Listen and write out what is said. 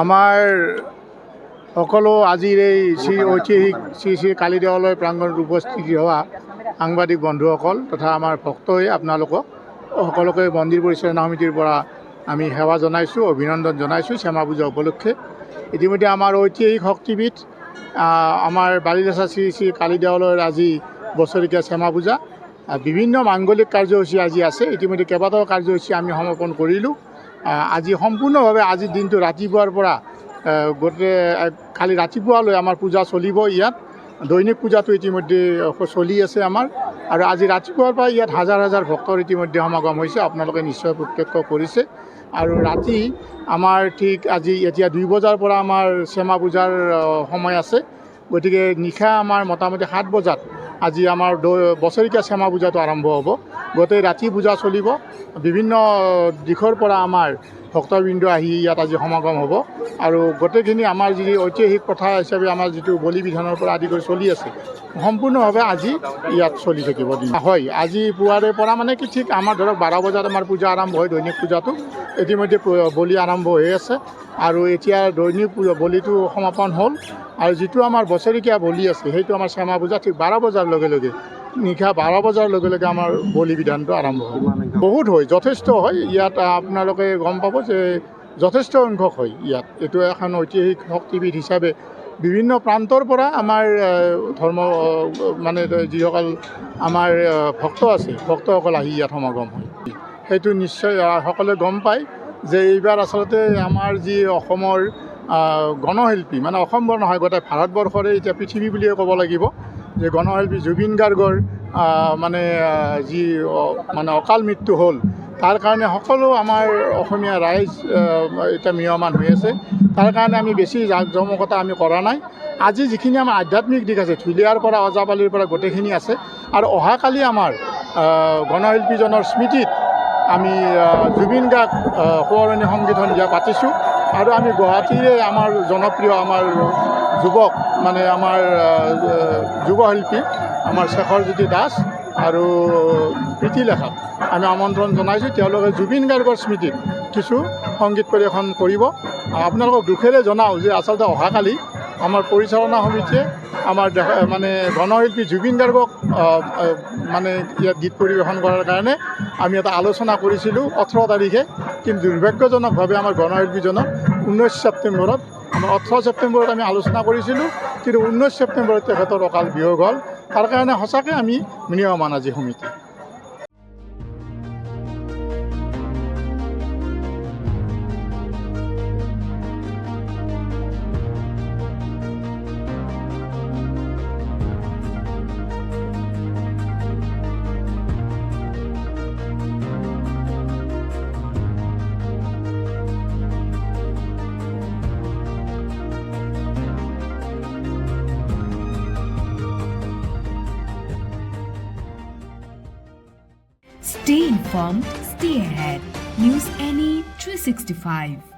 আমাৰ সকলো আজিৰ এই ঐতিহাসিক শ্ৰী কালী দেৱালয় প্ৰাংগণত উপস্থিত হোৱা সাংবাদিক বন্ধুসকল তথা আমাৰ ভক্তই আপোনালোকক সকলোকে মন্দিৰ পৰিচালনা সমিতিৰ পৰা আমি সেৱা জনাইছোঁ, অভিনন্দন জনাইছোঁ শ্যামা পূজা উপলক্ষে। ইতিমধ্যে আমাৰ ঐতিহাসিক শক্তিপীঠ আমাৰ বালিলেচা শ্ৰী কালী দেৱালয়ৰ আজি বছৰীয়া শ্যামা পূজা। বিভিন্ন মাংগলিক কাৰ্যসূচী আজি আছে। ইতিমধ্যে কেইবাটাও কাৰ্যসূচী আমি সমাপন কৰিলোঁ। আজি সম্পূৰ্ণভাৱে আজিৰ দিনটো ৰাতিপুৱাৰ পৰা গোটেই কালি ৰাতিপুৱালৈ আমাৰ পূজা চলিব। ইয়াত দৈনিক পূজাটো ইতিমধ্যে চলি আছে আমাৰ, আৰু আজি ৰাতিপুৱাৰ পৰা ইয়াত হাজাৰ হাজাৰ ভক্তৰ ইতিমধ্যে সমাগম হৈছে, আপোনালোকে নিশ্চয় প্ৰত্যক্ষ কৰিছে। আৰু ৰাতি আমাৰ ঠিক আজি এতিয়া 2 বজাৰ পৰা আমাৰ শ্যামা পূজাৰ সময় আছে, গতিকে নিশা আমাৰ মোটামুটি 7 বজাত আজি আমাৰ বছৰীয়া শ্যামা পূজাটো আৰম্ভ হ'ব। গোটেই ৰাতি পূজা চলিব। বিভিন্ন দিশৰ পৰা আমাৰ ভক্তবৃন্দ আহি ইয়াত আজি সমাগম হ'ব, আৰু গোটেইখিনি আমাৰ যি ঐতিহাসিক প্ৰথা হিচাপে আমাৰ যিটো বলি বিধানৰ পৰা আদি কৰি চলি আছে, সম্পূৰ্ণভাৱে আজি ইয়াত চলি থাকিব। হয়, আজি পুৱাৰে পৰা মানে কি ঠিক আমাৰ ধৰক 12 বজাত আমাৰ পূজা আৰম্ভ হয়, দৈনিক পূজাটো ইতিমধ্যে বলি আৰম্ভ হৈ আছে, আৰু এতিয়া দৈনিক বলিটো সমাপন হ'ল। আৰু যিটো আমাৰ বছৰীয়া বলি আছে সেইটো আমাৰ শ্যামা পূজা ঠিক 12 বজাৰ লগে লগে, নিশা 12 বজাৰ লগে লগে আমাৰ বলি বিধানটো আৰম্ভ হয়। বহুত হয়, যথেষ্ট হয়। ইয়াত আপোনালোকে গম পাব যে যথেষ্ট সংখ্যক হয় ইয়াত। এইটো এখন ঐতিহাসিক শক্তিপীঠ হিচাপে বিভিন্ন প্ৰান্তৰ পৰা আমাৰ ধৰ্ম মানে যিসকল আমাৰ ভক্ত আছে, ভক্তসকল আহি ইয়াত সমাগম হয়। সেইটো নিশ্চয় সকলোৱে গম পায় যে এইবাৰ আচলতে আমাৰ যি অসমৰ গণশিল্পী, মানে অসমৰ নহয় গোটেই ভাৰতবৰ্ষৰে এতিয়া পৃথিৱী বুলিয়ে ক'ব লাগিব, যে গণশিল্পী জুবিন গাৰ্গৰ মানে যি মানে অকাল মৃত্যু হ'ল, তাৰ কাৰণে সকলো আমাৰ অসমীয়া ৰাইজ এতিয়া ম্ৰিয়মান হৈ আছে। তাৰ কাৰণে আমি বেছি জাকজমকতা আমি কৰা নাই। আজি যিখিনি আমাৰ আধ্যাত্মিক দিশ আছে, ঢুলীয়াৰ পৰা ওজাপালিৰ পৰা গোটেইখিনি আছে। আৰু অহাকালি আমাৰ গণশিল্পীজনৰ স্মৃতিত আমি জুবিন গাৰ্গ সোঁৱৰণি সংগীত সন্ধিয়া পাতিছোঁ। আৰু আমি গুৱাহাটীৰে আমাৰ জনপ্ৰিয় আমাৰ যুৱক মানে আমাৰ যুৱশিল্পী আমাৰ শেখৰজ্যোতি দাস আৰু প্ৰীতিলেখাক আমি আমন্ত্ৰণ জনাইছোঁ। তেওঁলোকে জুবিন গাৰ্গৰ স্মৃতিত কিছু সংগীত পৰিৱেশন কৰিব। আপোনালোকক দুখেৰে জনাওঁ যে আচলতে অহাকালি আমাৰ পৰিচালনা সমিতিয়ে আমাৰ মানে গণশিল্পী জুবিন গাৰ্গক মানে ইয়াত গীত পৰিৱেশন কৰাৰ কাৰণে আমি এটা আলোচনা কৰিছিলোঁ 18 তাৰিখে, কিন্তু দুৰ্ভাগ্যজনকভাৱে আমাৰ গণশিল্পীজনক 19 ছেপ্টেম্বৰত, আমাৰ 18 ছেপ্টেম্বৰত আমি আলোচনা কৰিছিলোঁ, কিন্তু 19 ছেপ্টেম্বৰত তেখেতৰ অকাল বিয়োগ হ'ল। তাৰ কাৰণে সঁচাকৈ আমি ম্ৰিয়মান আজি সমিতি। Stay informed, stay ahead. News NE 365.